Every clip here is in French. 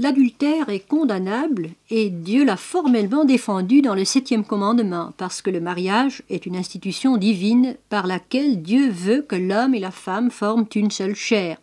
L'adultère est condamnable et Dieu l'a formellement défendu dans le 7e commandement parce que le mariage est une institution divine par laquelle Dieu veut que l'homme et la femme forment une seule chair.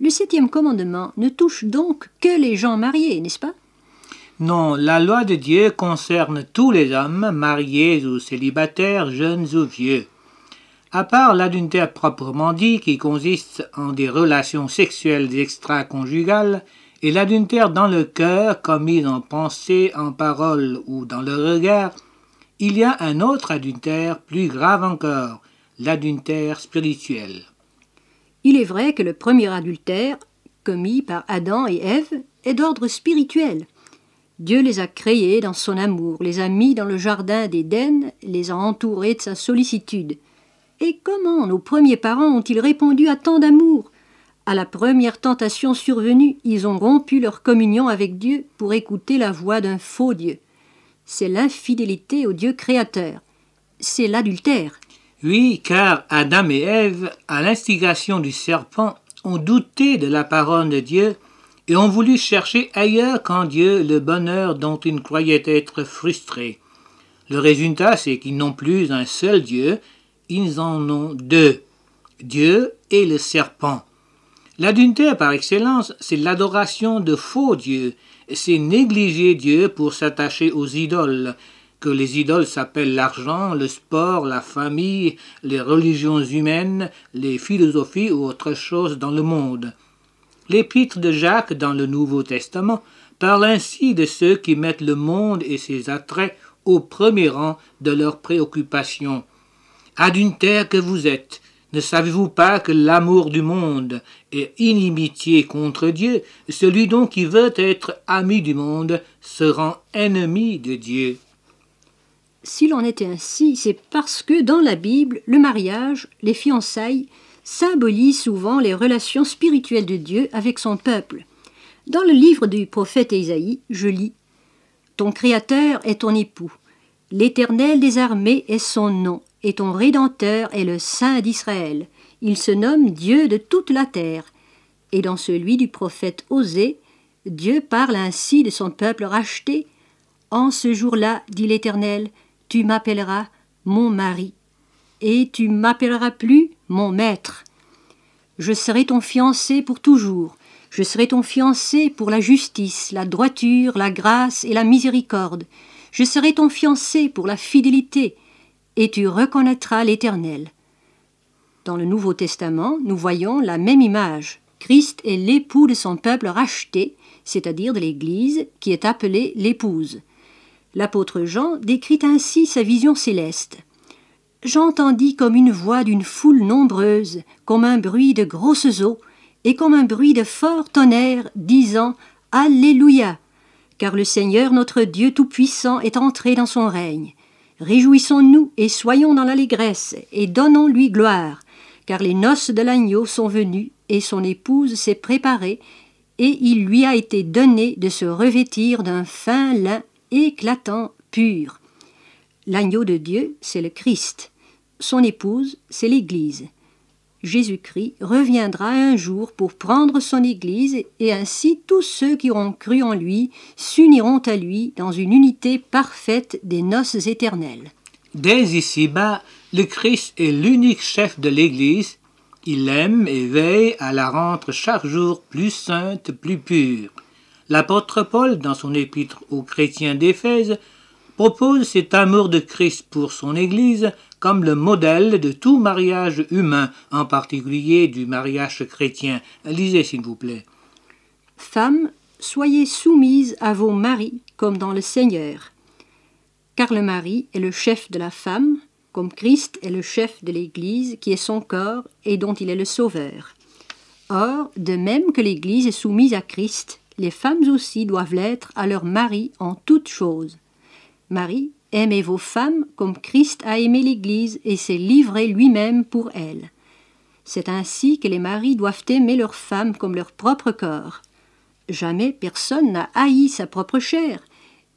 Le 7e commandement ne touche donc que les gens mariés, n'est-ce pas? Non, la loi de Dieu concerne tous les hommes, mariés ou célibataires, jeunes ou vieux. À part l'adultère proprement dit, qui consiste en des relations sexuelles extra-conjugales, et l'adultère dans le cœur, commis en pensée, en parole ou dans le regard, il y a un autre adultère plus grave encore, l'adultère spirituel. Il est vrai que le premier adultère, commis par Adam et Ève, est d'ordre spirituel. Dieu les a créés dans son amour, les a mis dans le jardin d'Éden, les a entourés de sa sollicitude. Et comment nos premiers parents ont-ils répondu à tant d'amour? À la première tentation survenue, ils ont rompu leur communion avec Dieu pour écouter la voix d'un faux Dieu. C'est l'infidélité au Dieu créateur. C'est l'adultère. Oui, car Adam et Ève, à l'instigation du serpent, ont douté de la parole de Dieu et ont voulu chercher ailleurs qu'en Dieu le bonheur dont ils croyaient être frustrés. Le résultat, c'est qu'ils n'ont plus un seul Dieu, ils en ont deux, Dieu et le serpent. L'adultère par excellence, c'est l'adoration de faux dieux, c'est négliger Dieu pour s'attacher aux idoles, que les idoles s'appellent l'argent, le sport, la famille, les religions humaines, les philosophies ou autre chose dans le monde. L'épître de Jacques dans le Nouveau Testament parle ainsi de ceux qui mettent le monde et ses attraits au premier rang de leurs préoccupations. Adultères que vous êtes, ne savez-vous pas que l'amour du monde est inimitié contre Dieu? Celui donc qui veut être ami du monde se rend ennemi de Dieu. S'il en était ainsi, c'est parce que dans la Bible, le mariage, les fiançailles, symbolisent souvent les relations spirituelles de Dieu avec son peuple. Dans le livre du prophète Ésaïe, je lis « Ton Créateur est ton époux, l'Éternel des armées est son nom, et ton Rédempteur est le Saint d'Israël. Il se nomme Dieu de toute la terre. » Et dans celui du prophète Osée, Dieu parle ainsi de son peuple racheté. « En ce jour-là, dit l'Éternel, tu m'appelleras mon mari, et tu m'appelleras plus mon maître. Je serai ton fiancé pour toujours. Je serai ton fiancé pour la justice, la droiture, la grâce et la miséricorde. Je serai ton fiancé pour la fidélité, et tu reconnaîtras l'Éternel. » Dans le Nouveau Testament, nous voyons la même image. Christ est l'époux de son peuple racheté, c'est-à-dire de l'Église, qui est appelée l'épouse. L'apôtre Jean décrit ainsi sa vision céleste. « J'entendis comme une voix d'une foule nombreuse, comme un bruit de grosses eaux, et comme un bruit de fort tonnerre, disant « Alléluia ! Car le Seigneur notre Dieu Tout-Puissant est entré dans son règne. Réjouissons-nous et soyons dans l'allégresse, et donnons-lui gloire, car les noces de l'agneau sont venues, et son épouse s'est préparée, et il lui a été donné de se revêtir d'un fin lin éclatant, pur. » L'agneau de Dieu, c'est le Christ. Son épouse, c'est l'Église. Jésus-Christ reviendra un jour pour prendre son Église, et ainsi tous ceux qui auront cru en lui s'uniront à lui dans une unité parfaite des noces éternelles. Dès ici-bas, le Christ est l'unique chef de l'Église. Il aime et veille à la rendre chaque jour plus sainte, plus pure. L'apôtre Paul, dans son épître aux chrétiens d'Éphèse, propose cet amour de Christ pour son Église comme le modèle de tout mariage humain, en particulier du mariage chrétien. Lisez s'il vous plaît. « Femmes, soyez soumises à vos maris comme dans le Seigneur. Car le mari est le chef de la femme, comme Christ est le chef de l'Église qui est son corps et dont il est le sauveur. Or, de même que l'Église est soumise à Christ, les femmes aussi doivent l'être à leur mari en toutes choses. Marie, aimez vos femmes comme Christ a aimé l'Église et s'est livré lui-même pour elle. C'est ainsi que les maris doivent aimer leurs femmes comme leur propre corps. Jamais personne n'a haï sa propre chair,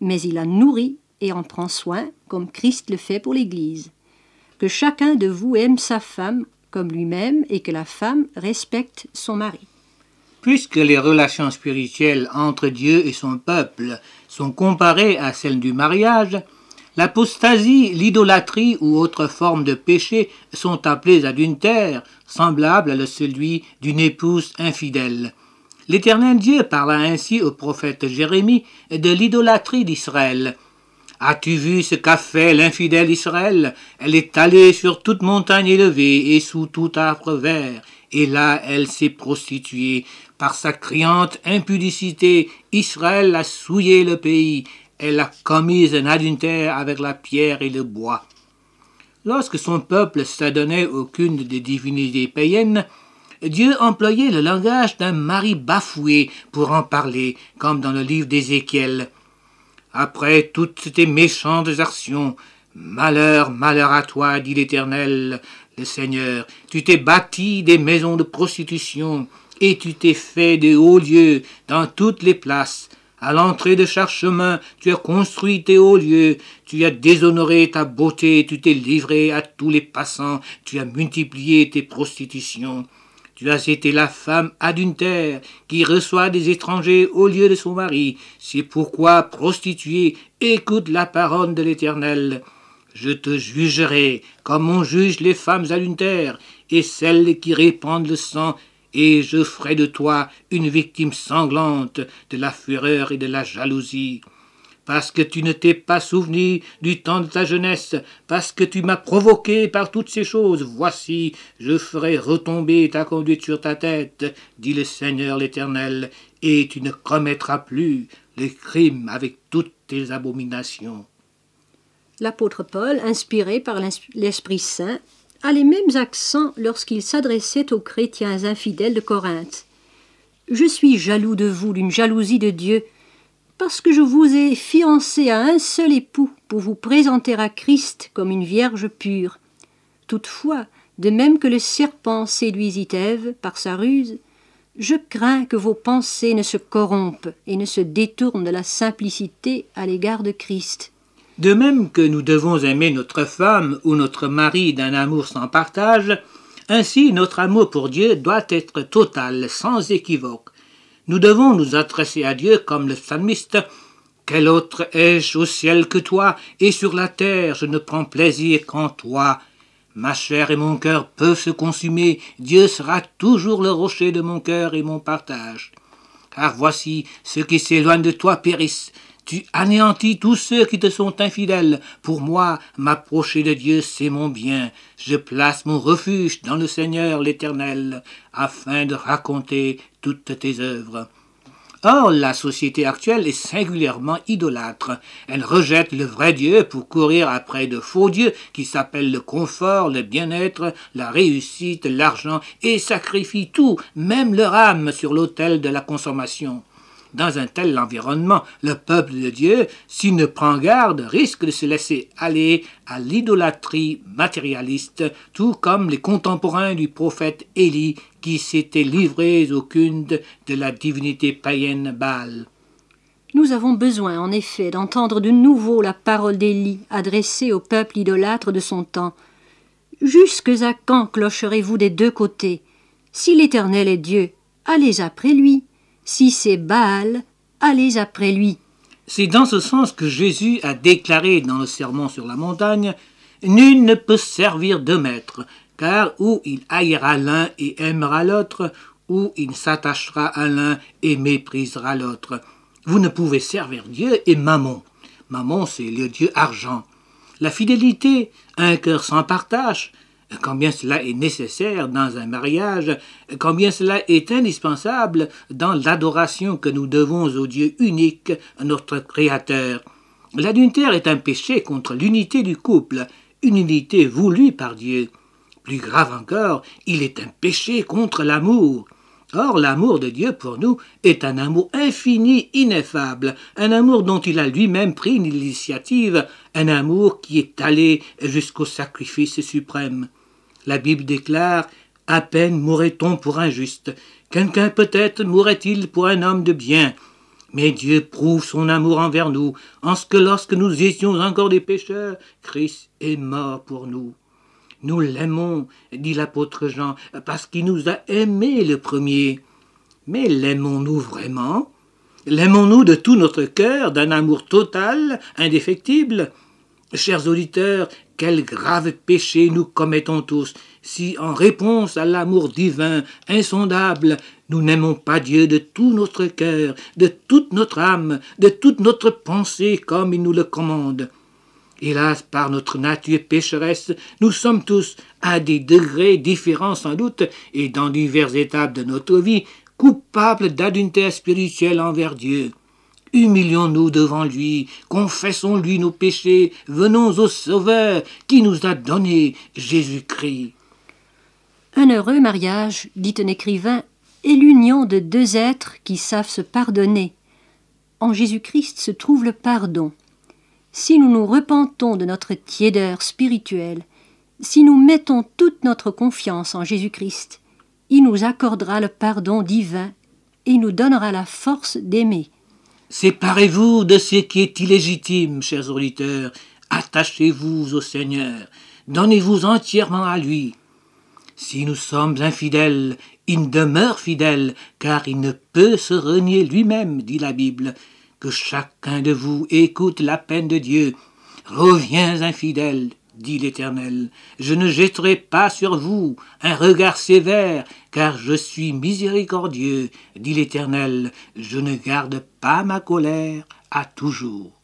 mais il la nourrit et en prend soin comme Christ le fait pour l'Église. Que chacun de vous aime sa femme comme lui-même et que la femme respecte son mari. » Puisque les relations spirituelles entre Dieu et son peuple sont comparées à celles du mariage, l'apostasie, l'idolâtrie ou autres formes de péché sont appelées adultères, semblables à celui d'une épouse infidèle. L'Éternel Dieu parla ainsi au prophète Jérémie de l'idolâtrie d'Israël. « As-tu vu ce qu'a fait l'infidèle Israël? Elle est allée sur toute montagne élevée et sous tout arbre vert, et là elle s'est prostituée. Par sa criante impudicité, Israël a souillé le pays. Elle a commis un adultère avec la pierre et le bois. » Lorsque son peuple s'adonnait aucune des divinités païennes, Dieu employait le langage d'un mari bafoué pour en parler, comme dans le livre d'Ézéchiel. « Après toutes tes méchantes actions, malheur, malheur à toi, dit l'Éternel, le Seigneur, tu t'es bâti des maisons de prostitution, et tu t'es fait de hauts lieux dans toutes les places. À l'entrée de chaque chemin, tu as construit tes hauts lieux, tu as déshonoré ta beauté, tu t'es livré à tous les passants, tu as multiplié tes prostitutions. Tu as été la femme adultère qui reçoit des étrangers au lieu de son mari. C'est pourquoi, prostituée, écoute la parole de l'Éternel. Je te jugerai comme on juge les femmes adultères et celles qui répandent le sang, et je ferai de toi une victime sanglante de la fureur et de la jalousie. Parce que tu ne t'es pas souvenu du temps de ta jeunesse, parce que tu m'as provoqué par toutes ces choses, voici, je ferai retomber ta conduite sur ta tête, dit le Seigneur l'Éternel, et tu ne commettras plus les crimes avec toutes tes abominations. L'apôtre Paul, inspiré par l'Esprit Saint, a les mêmes accents lorsqu'il s'adressait aux chrétiens infidèles de Corinthe. « Je suis jaloux de vous d'une jalousie de Dieu, parce que je vous ai fiancé à un seul époux pour vous présenter à Christ comme une vierge pure. Toutefois, de même que le serpent séduisit Ève par sa ruse, je crains que vos pensées ne se corrompent et ne se détournent de la simplicité à l'égard de Christ. » De même que nous devons aimer notre femme ou notre mari d'un amour sans partage, ainsi notre amour pour Dieu doit être total, sans équivoque. Nous devons nous adresser à Dieu comme le psalmiste. « Quel autre ai-je au ciel que toi, et sur la terre je ne prends plaisir qu'en toi. Ma chair et mon cœur peuvent se consumer, Dieu sera toujours le rocher de mon cœur et mon partage. Car voici, ceux qui s'éloignent de toi périssent. Tu anéantis tous ceux qui te sont infidèles. Pour moi, m'approcher de Dieu, c'est mon bien. Je place mon refuge dans le Seigneur l'Éternel, afin de raconter toutes tes œuvres. » Or, la société actuelle est singulièrement idolâtre. Elle rejette le vrai Dieu pour courir après de faux dieux qui s'appellent le confort, le bien-être, la réussite, l'argent, et sacrifie tout, même leur âme, sur l'autel de la consommation. Dans un tel environnement, le peuple de Dieu, s'il ne prend garde, risque de se laisser aller à l'idolâtrie matérialiste, tout comme les contemporains du prophète Élie qui s'étaient livrés au culte de la divinité païenne Baal. Nous avons besoin, en effet, d'entendre de nouveau la parole d'Élie adressée au peuple idolâtre de son temps. « Jusque à quand clocherez-vous des deux côtés? Si l'Éternel est Dieu, allez après lui. Si c'est Baal, allez après lui. » C'est dans ce sens que Jésus a déclaré dans le Sermon sur la montagne « Nul ne peut servir deux maîtres, car ou il haïra l'un et aimera l'autre, ou il s'attachera à l'un et méprisera l'autre. Vous ne pouvez servir Dieu et Mammon. Mammon, c'est le dieu argent. La fidélité à un cœur sans partage, combien cela est nécessaire dans un mariage, combien cela est indispensable dans l'adoration que nous devons au Dieu unique, notre Créateur. L'adultère est un péché contre l'unité du couple, une unité voulue par Dieu. Plus grave encore, il est un péché contre l'amour. Or, l'amour de Dieu pour nous est un amour infini, ineffable, un amour dont il a lui-même pris l'initiative, un amour qui est allé jusqu'au sacrifice suprême. La Bible déclare « À peine mourrait-on pour un juste, quelqu'un peut-être mourrait-il pour un homme de bien. Mais Dieu prouve son amour envers nous, en ce que lorsque nous étions encore des pécheurs, Christ est mort pour nous. » Nous l'aimons, dit l'apôtre Jean, parce qu'il nous a aimés le premier. Mais l'aimons-nous vraiment? L'aimons-nous de tout notre cœur, d'un amour total, indéfectible? Chers auditeurs, quel grave péché nous commettons tous si, en réponse à l'amour divin, insondable, nous n'aimons pas Dieu de tout notre cœur, de toute notre âme, de toute notre pensée comme il nous le commande. Hélas, par notre nature pécheresse, nous sommes tous, à des degrés différents sans doute, et dans diverses étapes de notre vie, coupables d'adultère spirituel envers Dieu. Humilions-nous devant lui, confessons-lui nos péchés, venons au Sauveur qui nous a donné Jésus-Christ. Un heureux mariage, dit un écrivain, est l'union de deux êtres qui savent se pardonner. En Jésus-Christ se trouve le pardon. Si nous nous repentons de notre tiédeur spirituelle, si nous mettons toute notre confiance en Jésus-Christ, il nous accordera le pardon divin et nous donnera la force d'aimer. Séparez-vous de ce qui est illégitime, chers auditeurs. Attachez-vous au Seigneur. Donnez-vous entièrement à lui. Si nous sommes infidèles, il demeure fidèle, car il ne peut se renier lui-même, dit la Bible. Que chacun de vous écoute la peine de Dieu. Reviens infidèle, dit l'Éternel. Je ne jetterai pas sur vous un regard sévère, car je suis miséricordieux, dit l'Éternel. Je ne garde pas ma colère à toujours.